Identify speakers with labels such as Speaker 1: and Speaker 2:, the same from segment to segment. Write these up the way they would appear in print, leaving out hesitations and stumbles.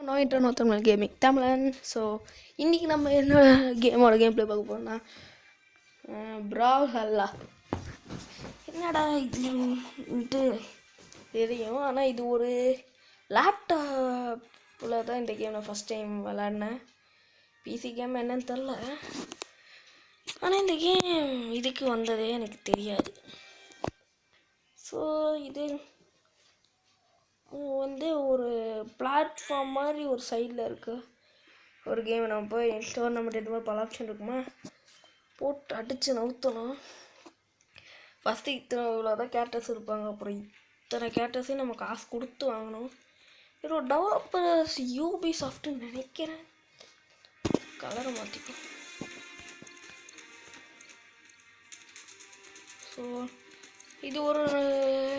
Speaker 1: No international gaming தமிழன். So இன்றைக்கி நம்ம என்ன கேமோட கேம் ப்ளே பார்க்க போகிறோம்னா ப்ராவ்ஹல்லா. என்னடா இதுன்ட்டு தெரியும், ஆனால் இது ஒரு லேப்டாப்பில் தான் இந்த கேம் நான் ஃபஸ்ட் டைம் விளாட்னேன். பிசி கேம் என்னன்னு தெரில, ஆனால் இந்த கேம் இதுக்கு வந்ததே எனக்கு தெரியாது. ஸோ இது வந்து ஒரு பிளாட்ஃபார்ம் மாதிரி ஒரு சைடில் இருக்குது ஒரு கேம். நம்ம போய் டோர்னமெண்ட் இது மாதிரி பல ஆப்ஷன் இருக்குமா, போட்டு அடித்து நவுத்தணும். ஃபஸ்ட்டு இவ்வளோ தான் கேரக்டர்ஸ் இருப்பாங்க, அப்புறம் இத்தனை கேரக்டர்ஸையும் நம்ம காசு கொடுத்து வாங்கணும். இது ஒரு டெவலப்பர்ஸ் யூபி சாஃப்ட்னு நினைக்கிறேன். கலரை மாற்றிக்கும். ஸோ இது ஒரு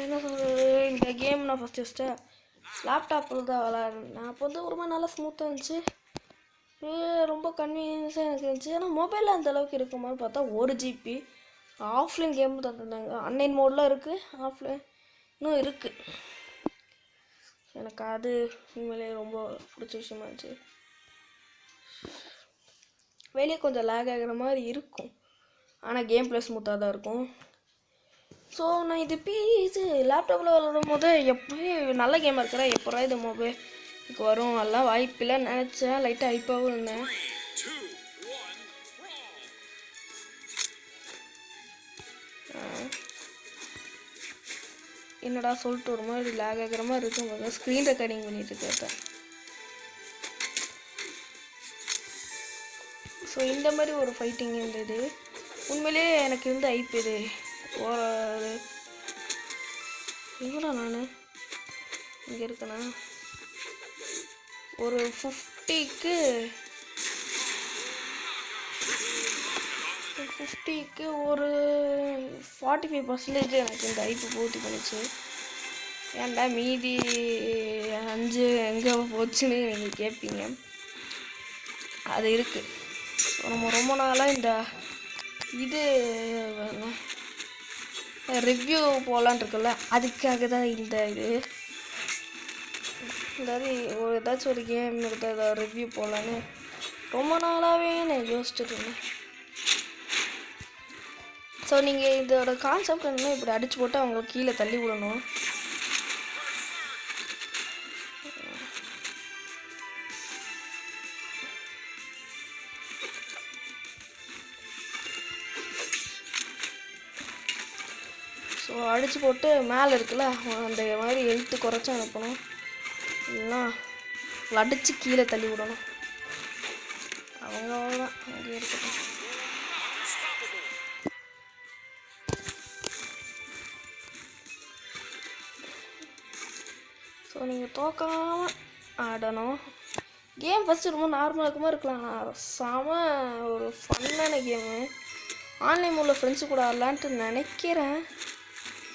Speaker 1: என்ன சொல்கிறது, இந்த கேம் நான் ஃபஸ்ட்டு லேப்டாப்பில் தான் விளாட்றேன். அப்போ வந்து ஒரு மாதிரி நல்லா ஸ்மூத்தாக இருந்துச்சு, ரொம்ப கன்வீனியன்ஸாக எனக்கு இருந்துச்சு. ஆனால் மொபைலில் அந்தளவுக்கு இருக்க மாதிரி பார்த்தா 1 GB ஆஃப்லைன் கேம் தந்துருந்தாங்க. ஆன்லைன் மோட்லாம் இருக்குது, ஆஃப்லைன் இன்னும் இருக்குது. எனக்கு அது உண்மையிலே ரொம்ப பிடிச்ச விஷயமா இருந்துச்சு. வெளியே கொஞ்சம் லேக் ஆகிற மாதிரி இருக்கும், ஆனால் கேம் ப்ளே ஸ்மூத்தாக தான் இருக்கும். ஸோ நான் இது லேப்டாப்பில் விளாடும் போது எப்போவே நல்ல கேமாக இருக்கிறேன், எப்போரா இது மொபைலுக்கு வரும் எல்லாம் வாய்ப்பில்லைன்னு நினச்சேன். லைட்டாக ஹைப்பாகவும் இருந்தேன். என்னடா சொல்லிட்டு ஒரு மாதிரி லேக் ஆகிற மாதிரி இருக்கும். ஸ்க்ரீன் ரெக்கார்டிங் பண்ணிட்டு இருக்கேன். ஸோ இந்த மாதிரி ஒரு ஃபைட்டிங் இருந்தது. உண்மையிலேயே எனக்கு இருந்த ஹைப் இது. ஒரு எங்கடா நான் இங்கே இருக்கேண்ணா, ஒரு 50க்கு ஒரு 45% எனக்கு இந்த ஹைப்பு பூர்த்தி பண்ணிச்சு. ஏன்டா மீதி 5 எங்கே போச்சுன்னு நீங்கள் கேட்பீங்க. அது இருக்குது. நம்ம ரொம்ப நாளாக இந்த இது ரிவ்யூ போகலான் இருக்குல்ல, அதுக்காக தான் இந்த இது. அதாவது ஏதாச்சும் ஒரு கேம் எடுத்து ரிவ்யூ போகலான்னு ரொம்ப நாளாகவே நான் யோசிச்சுட்டு இருந்தேன். ஸோ நீங்கள் இதோட கான்செப்ட் என்னன்னா, இப்படி அடித்து போட்டு அவங்கள கீழே தள்ளி விடணும். ஸோ அடித்து போட்டு மேலே இருக்குல்ல அந்த மாதிரி எழுத்து குறைச்சி அனுப்பணும், இல்லைன்னா அடித்து கீழே தள்ளி விடணும். அவங்க அவ்வளோதான், அங்கேயே இருக்கட்டும். ஸோ நீங்கள் தோக்காமல் ஆடணும். கேம் ஃபஸ்ட்டு ரொம்ப நார்மலாக இருக்கலாம், செம ஒரு ஃபன்னான கேமு. ஆன்லைன் மூலில் ஃப்ரெண்ட்ஸு கூட ஆடலான்ட்டு நினைக்கிறேன்.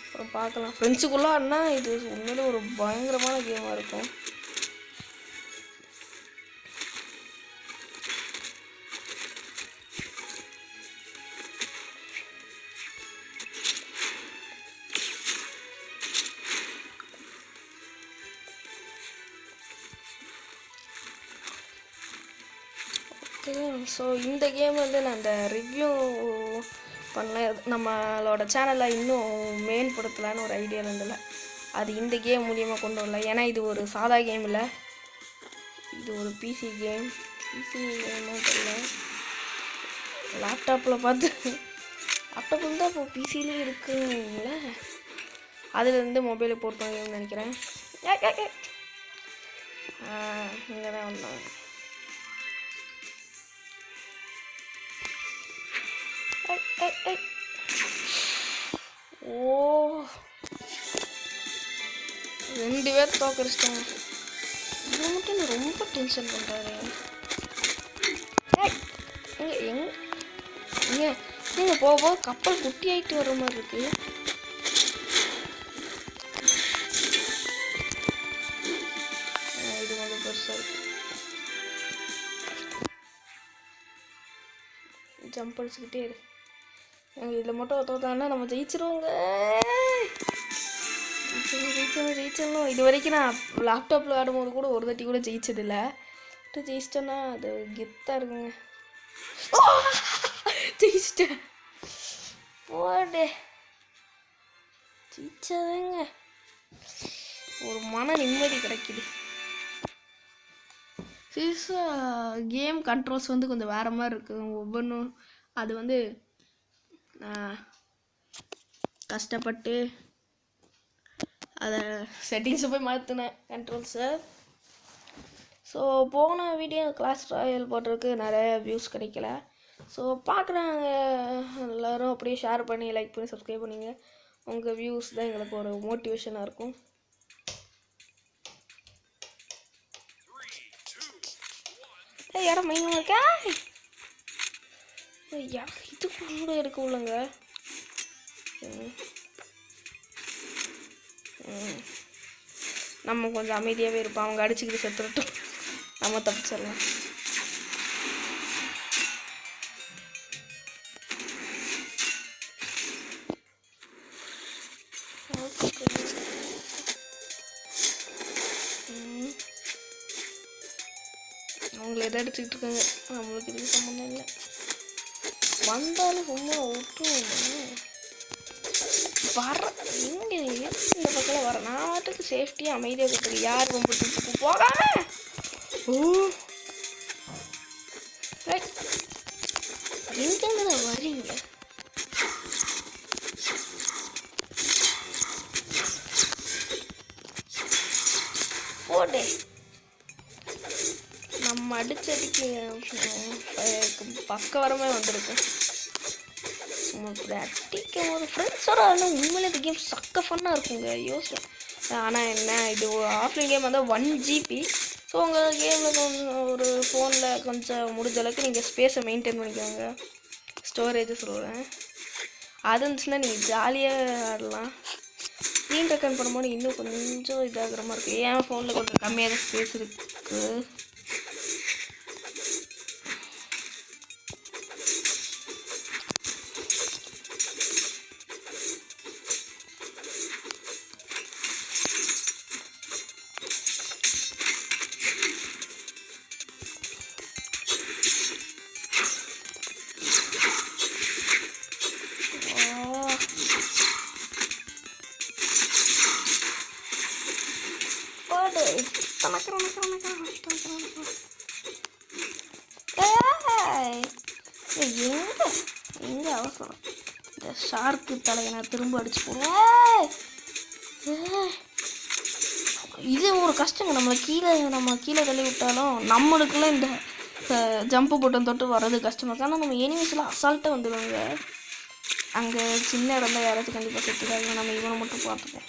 Speaker 1: அப்புறம் பார்க்கலாம். ஃப்ரெண்ட்ஸுக்குள்ளே ஆடினா இது உண்மையிலே ஒரு பயங்கரமான கேமாக இருக்கும். ஸோ இந்த கேம் வந்து நான் இந்த ரிவ்யூ பண்ண நம்மளோட சேனலில் இன்னும் மேம்படுத்தலான்னு ஒரு ஐடியா இருந்ததில்ல. அது இந்த கேம் மூலியமாக கொண்டு வரல. ஏன்னா இது ஒரு சாதா கேம் இல்லை, இது ஒரு பிசி கேம். பிசி கேம்னு தெரியல, லேப்டாப்பில் பார்த்து லேப்டாப் வந்து அப்போ பிசிலேயே இருக்குங்கள, அதுலேருந்து மொபைலில் போர்ட் பண்ணணும்னு நினைக்கிறேன். இங்கே தான் வந்தாங்க. ஓ 2 பேர் தோக்கடிச்சிட்டாங்க. இது மட்டும் நான் ரொம்ப டென்ஷன் பண்ணுறாரு. எங்க போக கப்பல் குட்டி ஆகிட்டு வர மாதிரி இருக்கு. இது கொஞ்சம் பெருசாக இருக்கு. ஜம்ப் அடிச்சுக்கிட்டே இருக்கு. இதில் மட்டும் தோத்தாங்கன்னா நம்ம ஜெயிச்சிருவோங்க. ஜெயிச்சிடணும். இது வரைக்கும் நான் லேப்டாப்பில் ஆடும்போது கூட ஒரு தாட்டி கூட ஜெயிச்சதில்லை. ஜெயிச்சிட்டேன்னா அது கெத்தாக இருக்குங்க. ஜெயிச்சிட்டேன். போடே ஜெயிச்சதுங்க. ஒரு மன நிம்மதி கிடைக்குது. சீரியஸாக கேம் கண்ட்ரோல்ஸ் வந்து கொஞ்சம் வேறு மாதிரி இருக்குது ஒவ்வொன்றும். அது வந்து நான் கஷ்டப்பட்டு அதை செட்டிங்ஸை போய் மாற்றினேன் கண்ட்ரோல்ஸை. ஸோ போன வீடியோ கிளாஸ் ராயல் போட்டிருக்கு நிறைய வியூஸ் கிடைக்கல. ஸோ பார்க்குறாங்க எல்லோரும் அப்படியே ஷேர் பண்ணி லைக் பண்ணி சப்ஸ்கிரைப் பண்ணிங்க. உங்கள் வியூஸ் தான் எங்களுக்கு ஒரு மோட்டிவேஷனாக இருக்கும். யாரும் மைண்ட் இருக்கா இது கூட எடுக்க உள்ளங்க. நம்ம கொஞ்சம் அமைதியாகவே இருப்போம். அவங்க அடிச்சுக்கிட்டு செத்துட்டோம், நம்ம தப்பிச்சிடலாம். அவங்கள எதை அடிச்சுக்கிட்டு இருக்காங்க, நம்மளுக்கு இதுக்கு சம்மந்தம் இல்லை. வந்தாலும் ரொம்ப விட்டுருவோம். வர எங்கே இந்த பக்கம் வர நான் வாட்டுக்கு சேஃப்டியாக அமைதியாக கொடுத்துருக்கு. யார் ரொம்ப தூக்கு போகாம எங்கேருந்து வரீங்க? போடே நம்ம அடிச்சடிக்கு பக்கவரமே வந்திருக்கு. அடிக்கும் போது ஃப்ரெண்ட்ஸோட ஆனால் உண்மையிலே இந்த கேம் சக்க ஃபன்னாக இருக்குங்க. யோசிச்சேன். ஆனால் என்ன இது ஆஃப்லைன் கேம் வந்தால் 1 GB. ஸோ உங்கள் கேமில் ஒரு ஃபோனில் கொஞ்சம் முடிஞ்ச அளவுக்கு நீங்கள் ஸ்பேஸை மெயின்டைன் பண்ணிக்கோங்க. ஸ்டோரேஜை சொல்லுவேன். அது இருந்துச்சுன்னா நீங்கள் ஜாலியாக ஆடலாம். ஸ்க்ரீன் ரெக்கார்ட் பண்ணும்போது இன்னும் கொஞ்சம் இதாகிற மாதிரி இருக்குது. என் ஃபோனில் கொஞ்சம் கம்மியாக தான் ஸ்பேஸ் இருக்குது. எங்க அவசரம்? இந்த ஷார்க்கு தலையை நான் திரும்ப அடிச்சு போடுவேன். இது ஒரு கஷ்டங்க. நம்ம கீழே தள்ளி விட்டாலும் நம்மளுக்குலாம் இந்த ஜம்ப்பு பட்டன் தொட்டு வர்றது கஷ்டமாக இருக்குது. ஆனால் நம்ம எனிமீஸ்லாம் அசால்ட்டாக வந்துடுவாங்க. அங்கே சின்ன இடம் தான் யாராச்சும் கண்டிப்பாக செத்துக்காங்க. நம்ம இவனை மட்டும் பார்த்துப்போம்.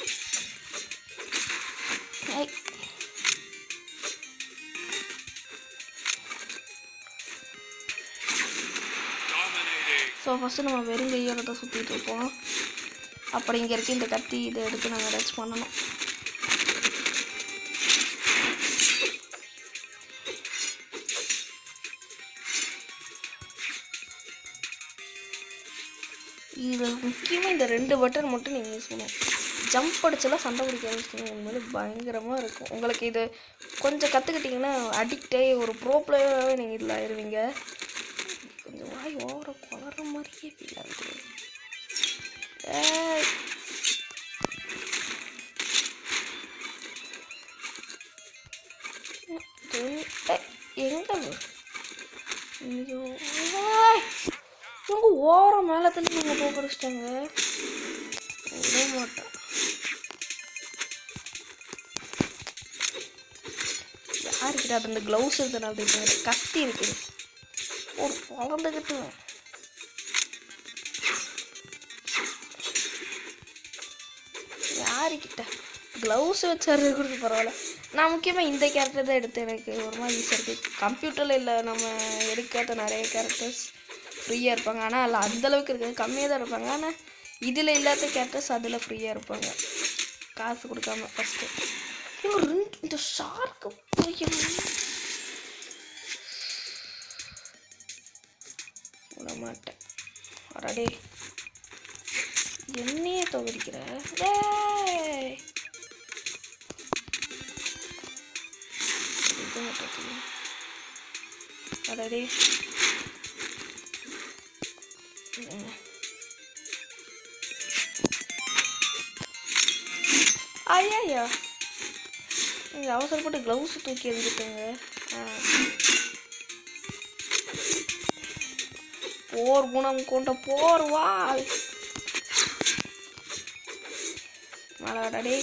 Speaker 1: ஸோ ஃபஸ்ட்டு நம்ம வெறுங்கையோட தான் சுற்றிட்டு இருப்போம். அப்புறம் இங்கே இருக்க இந்த கத்தி இதை எடுத்து நாங்கள் ரச் பண்ணணும். இது முக்கியமாக இந்த 2 பட்டன் மட்டும் நீங்கள் யூஸ் பண்ணுவோம். ஜம்ப் அடிச்செல்லாம் சண்டை பிடிக்க ஆரம்பிச்சிட்டிங்க. உண்மையிலே பயங்கரமாக இருக்கும். உங்களுக்கு இது கொஞ்சம் கற்றுக்கிட்டிங்கன்னா அடிக்ட் ஆகி ஒரு ப்ரோ பிளேயராகவே நீங்கள் இதில் ஆயிடுவீங்க. கொஞ்சம் வாய் ஓவர குளற மாதிரியே ஃபீல் ஆகுது. எங்க இவங்க ஓரம் மேலே தள்ளி நீங்கள் போக்கடிச்சிட்டாங்க. விட மாட்டேன். யாருக்கிட்ட அது அந்த க்ளவுஸ் இருக்கிறதுனால கத்தி இருக்குது. ஒரு குழந்தைகிட்ட யாருக்கிட்ட க்ளவுஸ் வச்சாரு கொடுத்து பரவாயில்ல. நான் முக்கியமாக இந்த கேரக்டர் தான் எடுத்தேன். எனக்கு ஒரு மாதிரி ஈஸியாக இருக்குது. கம்ப்யூட்டரில் இல்லை நம்ம எடுக்காத நிறைய கேரக்டர்ஸ் ஃப்ரீயாக இருப்பாங்க. ஆனால் அதில் அந்தளவுக்கு இருக்காது, கம்மியாக தான் இருப்பாங்க. ஆனால் இதில் இல்லாத கேரக்டர்ஸ் அதில் ஃப்ரீயாக இருப்பாங்க, காசு கொடுக்காம. ஃபஸ்ட்டு இந்த ஷார்க்கு விட மாட்டேன். வரடே என்னையே துவரிக்கிற. அடடே ஐயா இங்கே அவசரப்பட்டு க்ளவுஸ் தூக்கி எறிஞ்சிட்டேங்க. போர் குணம் கொண்ட போர் வாள் மலடே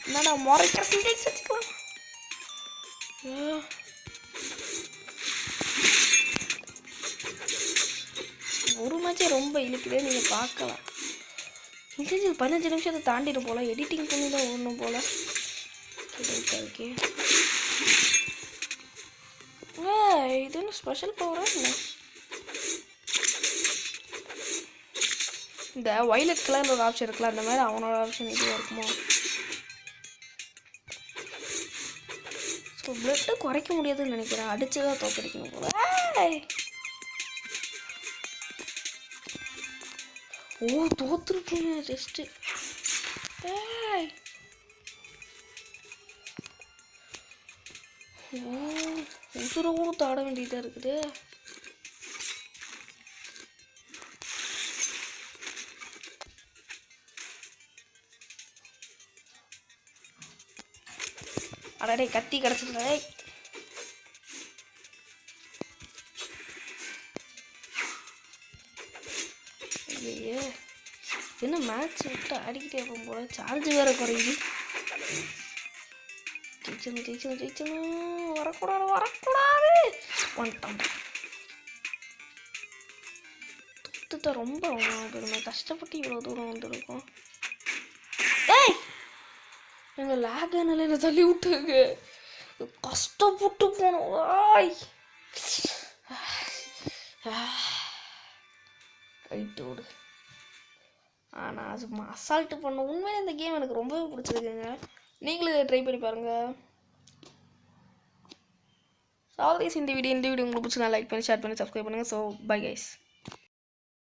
Speaker 1: என்னடா முறைக்கிற சிண்டெக்ஸ் வச்சுக்கலாம். ஒரு மேட்சே ரொம்ப இழுக்குதே, நீங்கள் பார்க்கலாம். இது 15 நிமிஷத்தை தாண்டிட்டு போல, எடிட்டிங் பண்ணி தான் ஓடணும் போல. ஓகே இது என்ன ஸ்பெஷல் பவரா இல்லை? இந்த வயலட் கலர்ல ஒரு ஆப்ஷன் இருக்குல்ல, அந்த மாதிரி அவனோட ஆப்ஷன் இதுவாக இருக்குமோ? ஸோ பிளட்டு குறைக்க முடியாதுன்னு நினைக்கிறேன், அடிச்சு தான் தோக்கடிக்கணும் போல. ஓ தோத்துருப்போங்க ஜஸ்ட்டு. ஓ உசுரை கூட தாட வேண்டியதாக இருக்குது. அடடே கத்தி கிடச்சிட்டே. ஐயோ என்ன மேட்ச் விட்டு அடிக்கிட்டே இருக்கும் போல. சார்ஜ் வேற குறையுது. ஜெயிச்சணும் வரக்கூடாது வந்துட்டோம். தொத்துட்ட ரொம்ப கஷ்டப்பட்டு இவ்வளோ தூரம் வந்துருக்கோம். ஏய் எங்கள் லேக நிலையில் தள்ளி விட்டுங்க, கஷ்டப்பட்டு போனோம். ரைட்டோடு ஆனால் சும்மா அசால்ட்டு பண்ண. உண்மையிலே இந்த கேம் எனக்கு ரொம்பவே பிடிச்சிருக்குங்க. நீங்களும் இதை ட்ரை பண்ணி பாருங்கள். ஆல்வேஸ் இந்த வீடியோ உங்களுக்கு பிடிச்சி நான் லைக் பண்ணி ஷேர் பண்ணி சப்ஸ்கிரைப் பண்ணுங்கள். So bye guys.